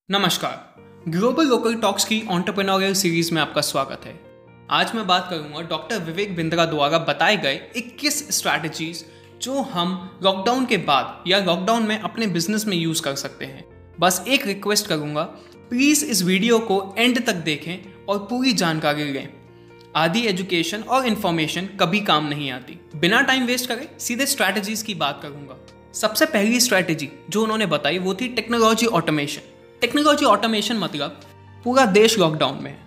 नमस्कार, global local talks की entrepreneurial series में आपका स्वागत है। आज मैं बात करूंगा डॉक्टर विवेक बिंद्रा द्वारा बताए गए 21 स्ट्रैटेजीज जो हम लॉकडाउन के बाद या लॉकडाउन में अपने बिजनेस में यूज कर सकते हैं। बस एक रिक्वेस्ट करूंगा, प्लीज इस वीडियो को एंड तक देखें और पूरी जानकारी लें। आधी एजुकेशन और इन्फॉर्मेशन कभी काम नहीं आती। बिना टाइम वेस्ट करे सीधे स्ट्रैटेजीज की बात करूंगा। सबसे पहली स्ट्रैटेजी जो उन्होंने बताई वो थी टेक्नोलॉजी ऑटोमेशन। टेक्नोलॉजी ऑटोमेशन मतलब पूरा देश लॉकडाउन में है।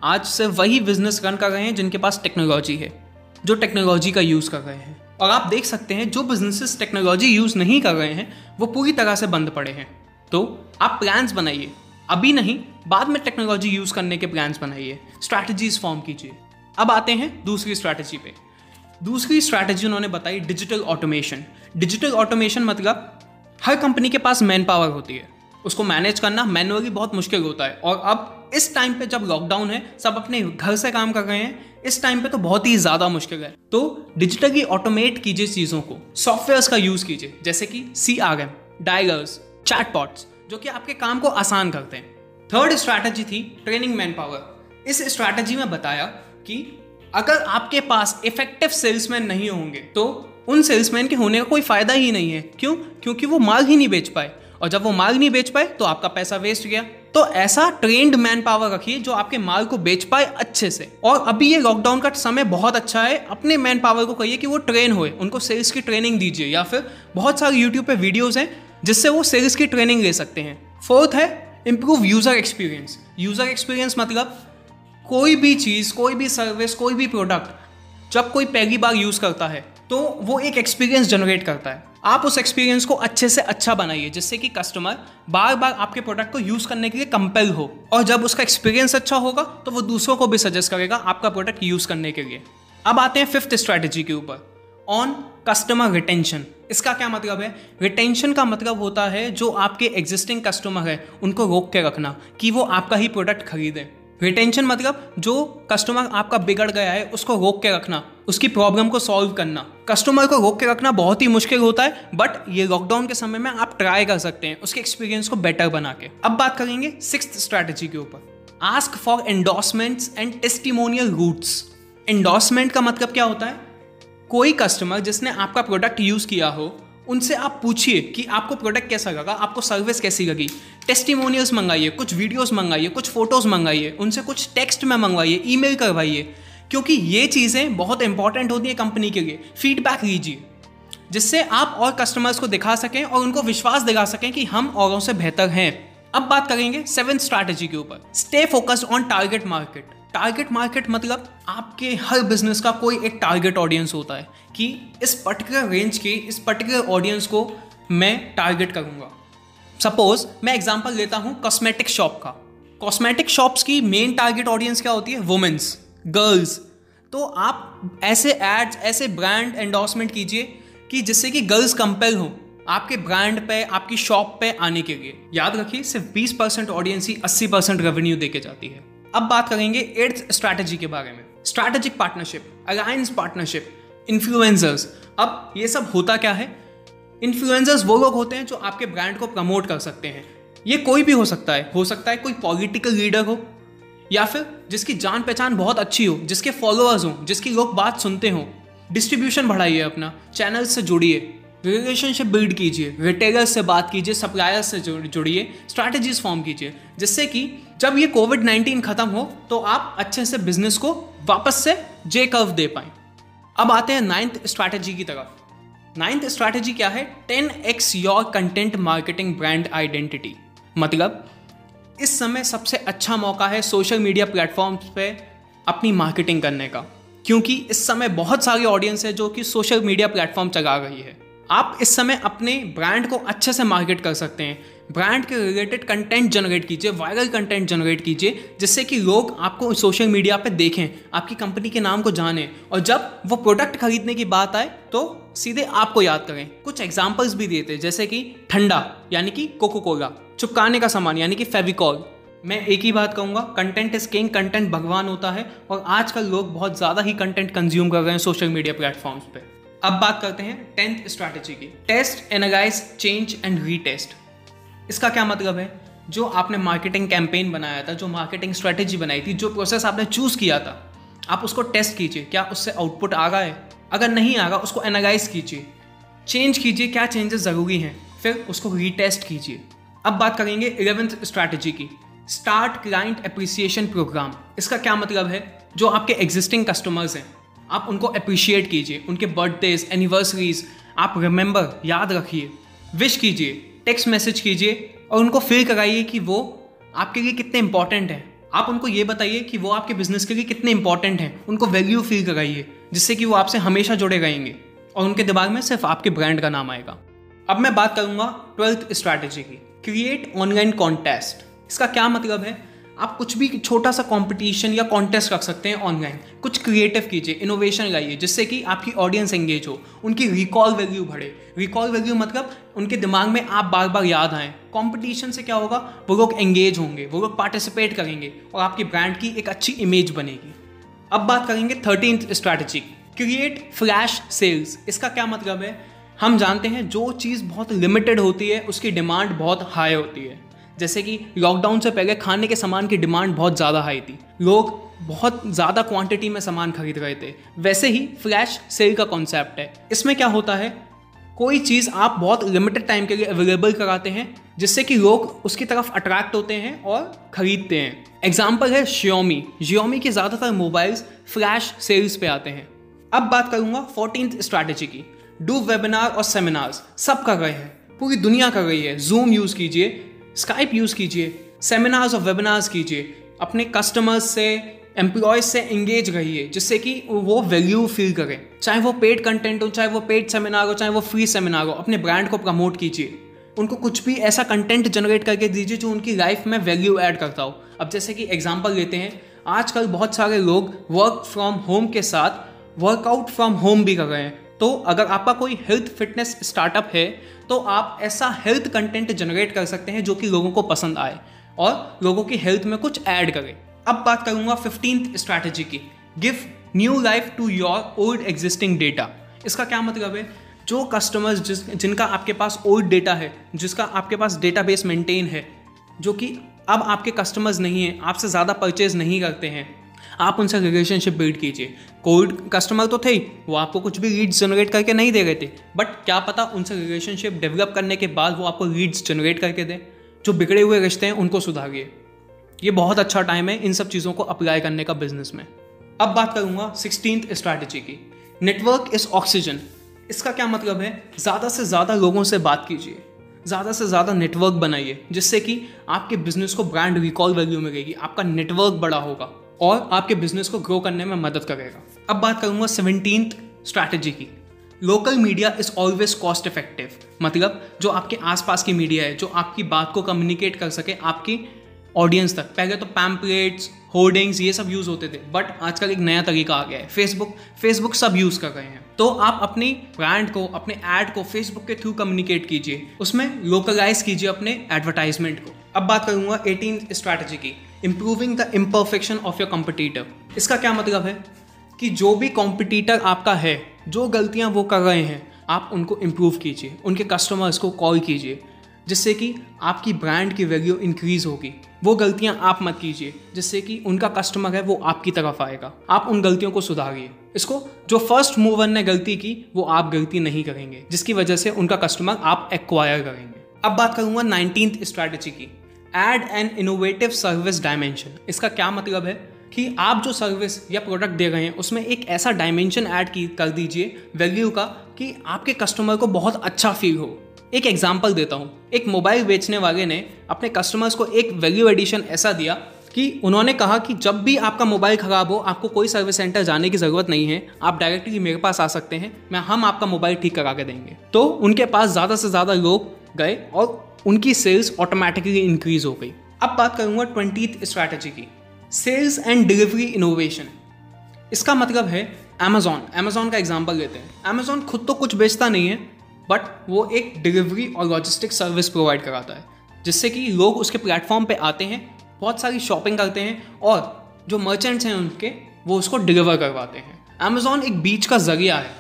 आज सिर्फ वही बिजनेस रन कर रहे हैं जिनके पास टेक्नोलॉजी है, जो टेक्नोलॉजी का यूज़ कर रहे हैं। और आप देख सकते हैं जो बिजनेसेस टेक्नोलॉजी यूज़ नहीं कर रहे हैं वो पूरी तरह से बंद पड़े हैं। तो आप प्लान्स बनाइए, अभी नहीं बाद में टेक्नोलॉजी यूज़ करने के प्लान्स बनाइए, स्ट्रैटेजीज फॉर्म कीजिए। अब आते हैं दूसरी स्ट्रैटेजी पे। दूसरी स्ट्रैटेजी उन्होंने बताई डिजिटल ऑटोमेशन। डिजिटल ऑटोमेशन मतलब हर कंपनी के पास मैन पावर होती है, उसको मैनेज करना मैनुअली बहुत मुश्किल होता है। और अब इस टाइम पे जब लॉकडाउन है, सब अपने घर से काम कर रहे हैं, इस टाइम पे तो बहुत ही ज़्यादा मुश्किल है। तो डिजिटली ऑटोमेट कीजिए चीज़ों को, सॉफ्टवेयर्स का यूज़ कीजिए जैसे कि CRM, डायलर्स, चैटबॉट्स जो कि आपके काम को आसान करते हैं। थर्ड स्ट्रैटेजी थी ट्रेनिंग मैन पावर। इस स्ट्रैटेजी में बताया कि अगर आपके पास इफेक्टिव सेल्समैन नहीं होंगे तो उन सेल्समैन के होने का कोई फायदा ही नहीं है। क्यों? क्योंकि वो माल ही नहीं बेच पाए, और जब वो माल नहीं बेच पाए तो आपका पैसा वेस्ट गया। तो ऐसा ट्रेंड मैन पावर रखिए जो आपके माल को बेच पाए अच्छे से। और अभी ये लॉकडाउन का समय बहुत अच्छा है, अपने मैन पावर को कहिए कि वो ट्रेन होए, उनको सेल्स की ट्रेनिंग दीजिए, या फिर बहुत सारे यूट्यूब पे वीडियोस हैं जिससे वो सेल्स की ट्रेनिंग ले सकते हैं। फोर्थ है improve user experience. User experience मतलब कोई भी चीज़, कोई भी सर्विस, कोई भी प्रोडक्ट जब कोई पहली बार यूज़ करता है तो वो एक एक्सपीरियंस जनरेट करता है। आप उस एक्सपीरियंस को अच्छे से अच्छा बनाइए जिससे कि कस्टमर बार बार आपके प्रोडक्ट को यूज़ करने के लिए कंपेल हो। और जब उसका एक्सपीरियंस अच्छा होगा तो वो दूसरों को भी सजेस्ट करेगा आपका प्रोडक्ट यूज़ करने के लिए। अब आते हैं फिफ्थ स्ट्रैटेजी के ऊपर, ऑन कस्टमर रिटेंशन। इसका क्या मतलब है? रिटेंशन का मतलब होता है जो आपके एग्जिस्टिंग कस्टमर है उनको रोक के रखना कि वो आपका ही प्रोडक्ट खरीदें। रिटेंशन मतलब जो कस्टमर आपका बिगड़ गया है उसको रोक के रखना, उसकी प्रॉब्लम को सॉल्व करना। कस्टमर को रोक के रखना बहुत ही मुश्किल होता है, बट ये लॉकडाउन के समय में आप ट्राई कर सकते हैं उसके एक्सपीरियंस को बेटर बना के। अब बात करेंगे सिक्स्थ स्ट्रैटेजी के ऊपर, ask for endorsements and testimonial roots. Endorsement का मतलब क्या होता है? कोई कस्टमर जिसने आपका प्रोडक्ट यूज़ किया हो उनसे आप पूछिए कि आपको प्रोडक्ट कैसा लगा, आपको सर्विस कैसी लगी। टेस्टिमोनियल्स मंगाइए, कुछ वीडियोस मंगाइए, कुछ फोटोज़ मंगाइए, उनसे कुछ टेक्स्ट में मंगवाइए, ईमेल करवाइए, क्योंकि ये चीज़ें बहुत इंपॉर्टेंट होती है कंपनी के लिए। फीडबैक लीजिए जिससे आप और कस्टमर्स को दिखा सकें और उनको विश्वास दिला सकें कि हम औरों से बेहतर हैं। अब बात करेंगे सेवेंथ स्ट्रैटेजी के ऊपर, stay focused on target market. Target market मतलब आपके हर बिजनेस का कोई एक टारगेट ऑडियंस होता है कि इस पर्टिकुलर रेंज के, इस पर्टिकुलर ऑडियंस को मैं टारगेट करूंगा। सपोज मैं एग्जांपल लेता हूं कॉस्मेटिक शॉप का। कॉस्मेटिक शॉप्स की मेन टारगेट ऑडियंस क्या होती है? Womens, girls. तो आप ऐसे एड्स, ऐसे ब्रांड एंडोर्समेंट कीजिए कि जिससे कि गर्ल्स कंपेल हो आपके ब्रांड पे, आपकी शॉप पे आने के लिए। याद रखिए सिर्फ 20% ऑडियंस ही 80% रेवेन्यू देके जाती है। अब बात करेंगे एट्थ स्ट्रैटेजी के बारे में, strategic partnership, alliance partnership, influencers. अब ये सब होता क्या है? इन्फ्लुएंसर्स वो लोग होते हैं जो आपके ब्रांड को प्रमोट कर सकते हैं। ये कोई भी हो सकता है कोई पॉलिटिकल लीडर हो, या फिर जिसकी जान पहचान बहुत अच्छी हो, जिसके फॉलोअर्स हो, जिसकी लोग बात सुनते हो। डिस्ट्रीब्यूशन बढ़ाइए, अपना चैनल से जुड़िए, रिलेशनशिप बिल्ड कीजिए, रिटेलर्स से बात कीजिए, सप्लायर्स से जुड़िए, स्ट्रैटेजीज फॉर्म कीजिए जिससे कि जब ये कोविड-19 खत्म हो तो आप अच्छे से बिजनेस को वापस से जे कर्व दे पाएं। अब आते हैं नाइन्थ स्ट्रैटेजी की तरफ। नाइन्थ स्ट्रैटेजी क्या है? 10x your content marketing brand identity. मतलब इस समय सबसे अच्छा मौका है सोशल मीडिया प्लेटफॉर्म्स पे अपनी मार्केटिंग करने का, क्योंकि इस समय बहुत सारी ऑडियंस है जो कि सोशल मीडिया प्लेटफॉर्म चला रही है। आप इस समय अपने ब्रांड को अच्छे से मार्केट कर सकते हैं। ब्रांड के रिलेटेड कंटेंट जनरेट कीजिए, वायरल कंटेंट जनरेट कीजिए जिससे कि लोग आपको सोशल मीडिया पे देखें, आपकी कंपनी के नाम को जानें, और जब वो प्रोडक्ट खरीदने की बात आए तो सीधे आपको याद करें। कुछ एग्जांपल्स भी देते जैसे कि ठंडा यानी कि कोको कोला, चिपकाने का सामान यानी कि फेविकॉल। मैं एक ही बात कहूँगा, कंटेंट इज किंग, कंटेंट भगवान होता है, और आजकल लोग बहुत ज़्यादा ही कंटेंट कंज्यूम कर रहे हैं सोशल मीडिया प्लेटफॉर्म्स पे। अब बात करते हैं 10th स्ट्रैटेजी की, test, analyse, change and retest. इसका क्या मतलब है? जो आपने मार्केटिंग कैंपेन बनाया था, जो मार्केटिंग स्ट्रेटेजी बनाई थी, जो प्रोसेस आपने चूज़ किया था, आप उसको टेस्ट कीजिए, क्या उससे आउटपुट आ रहा है। अगर नहीं आ रहा, उसको एनालाइज कीजिए, चेंज कीजिए, क्या चेंजेस ज़रूरी हैं, फिर उसको रीटेस्ट कीजिए। अब बात करेंगे 11th स्ट्रैटेजी की, स्टार्ट क्लाइंट अप्रिसिएशन प्रोग्राम। इसका क्या मतलब है, जो आपके एग्जिस्टिंग कस्टमर्स हैं आप उनको अप्रिशिएट कीजिए, उनके बर्थडेज, एनिवर्सरीज आप रिमेंबर, याद रखिए, विश कीजिए, टेक्स्ट मैसेज कीजिए और उनको फील कराइए कि वो आपके लिए कितने इंपॉर्टेंट हैं। आप उनको ये बताइए कि वो आपके बिजनेस के लिए कितने इंपॉर्टेंट हैं, उनको वैल्यू फील कराइए, जिससे कि वो आपसे हमेशा जुड़े रहेंगे और उनके दिमाग में सिर्फ आपके ब्रांड का नाम आएगा। अब मैं बात करूंगा 12th स्ट्रैटेजी की, क्रिएट ऑनलाइन कॉन्टेस्ट। इसका क्या मतलब है, आप कुछ भी छोटा सा कंपटीशन या कॉन्टेस्ट रख सकते हैं ऑनलाइन, कुछ क्रिएटिव कीजिए, इनोवेशन लाइए, जिससे कि आपकी ऑडियंस एंगेज हो, उनकी रिकॉल वैल्यू बढ़े। रिकॉल वैल्यू मतलब उनके दिमाग में आप बार बार याद आएँ। कंपटीशन से क्या होगा, वो लोग एंगेज होंगे, वो लोग पार्टिसिपेट करेंगे और आपकी ब्रांड की एक अच्छी इमेज बनेगी। अब बात करेंगे 13th strategy, create flash sales. इसका क्या मतलब है, हम जानते हैं जो चीज़ बहुत लिमिटेड होती है उसकी डिमांड बहुत हाई होती है। जैसे कि लॉकडाउन से पहले खाने के सामान की डिमांड बहुत ज़्यादा हाई थी, लोग बहुत ज़्यादा क्वांटिटी में सामान खरीद रहे थे। वैसे ही फ्लैश सेल का कॉन्सेप्ट है। इसमें क्या होता है, कोई चीज़ आप बहुत लिमिटेड टाइम के लिए अवेलेबल कराते हैं, जिससे कि लोग उसकी तरफ अट्रैक्ट होते हैं और ख़रीदते हैं। एग्जाम्पल है Xiaomi के ज़्यादातर मोबाइल्स फ्लैश सेल्स पे आते हैं। अब बात करूँगा 14th स्ट्रैटेजी की, डू वेबिनार और सेमिनार्स। सब कर रहे हैं, पूरी दुनिया कर रही है। जूम यूज़ कीजिए, स्काइप यूज़ कीजिए, सेमिनार्स और वेबिनार्स कीजिए, अपने कस्टमर्स से, एम्प्लॉयज से एंगेज रहिए, जिससे कि वो वैल्यू फील करें। चाहे वो पेड कंटेंट हो, चाहे वो पेड सेमिनार हो, चाहे वो फ्री सेमिनार हो, अपने ब्रांड को प्रमोट कीजिए। उनको कुछ भी ऐसा कंटेंट जनरेट करके दीजिए जो उनकी लाइफ में वैल्यू ऐड करता हो। अब जैसे कि एग्जांपल लेते हैं, आजकल बहुत सारे लोग वर्क फ्रॉम होम के साथ वर्कआउट फ्रॉम होम भी कर रहे हैं। तो अगर आपका कोई हेल्थ फिटनेस स्टार्टअप है तो आप ऐसा हेल्थ कंटेंट जनरेट कर सकते हैं जो कि लोगों को पसंद आए और लोगों की हेल्थ में कुछ ऐड करे। अब बात करूंगा 15th स्ट्रैटेजी की, give new life to your old existing data. इसका क्या मतलब है, जो कस्टमर्स जिनका आपके पास ओल्ड डेटा है, जिसका आपके पास डेटाबेस मेंटेन है, जो कि अब आपके कस्टमर्स नहीं हैं, आपसे ज़्यादा परचेज नहीं करते हैं, आप उनसे रिलेशनशिप बिल्ड कीजिए। कोल्ड कस्टमर तो थे ही, वो आपको कुछ भी लीड्स जनरेट करके नहीं दे रहे थे, बट क्या पता उनसे रिलेशनशिप डेवलप करने के बाद वो आपको लीड्स जनरेट करके दें। जो बिगड़े हुए रिश्ते हैं उनको सुधारिए। ये बहुत अच्छा टाइम है इन सब चीज़ों को अप्लाई करने का बिजनेस में। अब बात करूँगा 16th स्ट्रैटेजी की, नेटवर्क इज ऑक्सीजन। इसका क्या मतलब है, ज़्यादा से ज़्यादा लोगों से बात कीजिए, ज़्यादा से ज़्यादा नेटवर्क बनाइए, जिससे कि आपके बिजनेस को ब्रांड रिकॉल वैल्यू मिलेगी, आपका नेटवर्क बड़ा होगा और आपके बिजनेस को ग्रो करने में मदद करेगा। अब बात करूंगा 17th स्ट्रैटेजी की, local media is always cost effective. मतलब जो आपके आसपास की मीडिया है, जो आपकी बात को कम्युनिकेट कर सके आपकी ऑडियंस तक। पहले तो पैम्पलेट्स, होर्डिंग्स ये सब यूज़ होते थे, बट आजकल एक नया तरीका आ गया है, फेसबुक सब यूज़ कर रहे हैं। तो आप अपनी ब्रांड को, अपने ऐड को फेसबुक के थ्रू कम्युनिकेट कीजिए, उसमें लोकलाइज कीजिए अपने एडवर्टाइजमेंट को। अब बात करूंगा 18th स्ट्रैटेजी की, improving the imperfection of your competitor. इसका क्या मतलब है कि जो भी कॉम्पिटिटर आपका है, जो गलतियां वो कर रहे हैं, आप उनको इम्प्रूव कीजिए, उनके कस्टमर्स को कॉल कीजिए, जिससे कि आपकी ब्रांड की वैल्यू इंक्रीज होगी। वो गलतियां आप मत कीजिए, जिससे कि उनका कस्टमर है वो आपकी तरफ आएगा। आप उन गलतियों को सुधारिए। इसको जो फर्स्ट मूवर ने गलती की वो आप गलती नहीं करेंगे, जिसकी वजह से उनका कस्टमर आप एक्वायर करेंगे। अब बात करूंगा 19th स्ट्रैटेजी की, add an innovative service dimension. इसका क्या मतलब है कि आप जो सर्विस या प्रोडक्ट दे रहे हैं उसमें एक ऐसा डायमेंशन ऐड कर दीजिए वैल्यू का कि आपके कस्टमर को बहुत अच्छा फील हो। एक एग्जांपल देता हूँ, एक मोबाइल बेचने वाले ने अपने कस्टमर्स को एक वैल्यू एडिशन ऐसा दिया कि उन्होंने कहा कि जब भी आपका मोबाइल ख़राब हो, आपको कोई सर्विस सेंटर जाने की ज़रूरत नहीं है, आप डायरेक्टली मेरे पास आ सकते हैं, हम आपका मोबाइल ठीक करा के देंगे। तो उनके पास ज़्यादा से ज़्यादा लोग गए और उनकी सेल्स ऑटोमेटिकली इंक्रीज हो गई। अब बात करूंगा 20th स्ट्रैटेजी की, सेल्स एंड डिलीवरी इनोवेशन। इसका मतलब है अमेजॉन का एग्जांपल लेते हैं। अमेजॉन खुद तो कुछ बेचता नहीं है, बट वो एक डिलीवरी और लॉजिस्टिक सर्विस प्रोवाइड कराता है, जिससे कि लोग उसके प्लेटफॉर्म पे आते हैं, बहुत सारी शॉपिंग करते हैं और जो मर्चेंट्स हैं उनके, वो उसको डिलीवर करवाते हैं। अमेजॉन एक बीच का जरिया है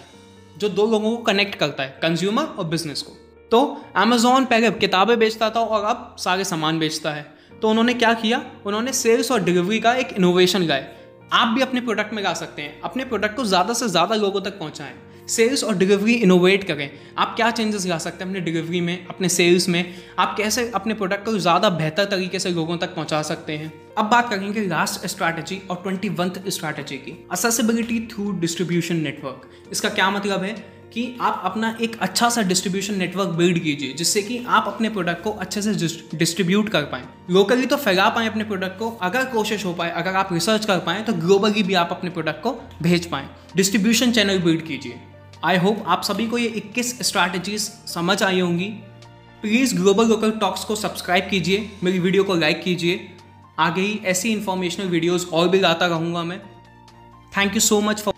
जो दो लोगों को कनेक्ट करता है, कंज्यूमर और बिजनेस को। तो अमेज़ॉन पहले किताबें बेचता था और अब सारे सामान बेचता है। तो उन्होंने क्या किया, उन्होंने सेल्स और डिलीवरी का एक इनोवेशन लाए। आप भी अपने प्रोडक्ट में ला सकते हैं, अपने प्रोडक्ट को ज़्यादा से ज़्यादा लोगों तक पहुंचाएं, सेल्स और डिलीवरी इनोवेट करें। आप क्या चेंजेस ला सकते हैं अपने डिलीवरी में, अपने सेल्स में, आप कैसे अपने प्रोडक्ट को ज़्यादा बेहतर तरीके से लोगों तक पहुंचा सकते हैं। अब बात करेंगे लास्ट स्ट्रैटेजी और 21th स्ट्रैटेजी की, एक्सेसिबिलिटी थ्रू डिस्ट्रीब्यूशन नेटवर्क। इसका क्या मतलब है कि आप अपना एक अच्छा सा डिस्ट्रीब्यूशन नेटवर्क बिल्ड कीजिए, जिससे कि आप अपने प्रोडक्ट को अच्छे से डिस्ट्रीब्यूट कर पाएँ, लोकली तो फैला पाएँ अपने प्रोडक्ट को। अगर कोशिश हो पाए, अगर आप रिसर्च कर पाएँ तो ग्लोबली भी आप अपने प्रोडक्ट को भेज पाएँ। डिस्ट्रीब्यूशन चैनल बिल्ड कीजिए। आई होप आप सभी को ये 21 स्ट्रैटेजीज समझ आई होंगी। प्लीज़ ग्लोबल लोकल टॉक्स को सब्सक्राइब कीजिए, मेरी वीडियो को लाइक कीजिए। आगे ही ऐसी इंफॉर्मेशनल वीडियोज़ और भी लाता रहूँगा मैं। Thank you so much for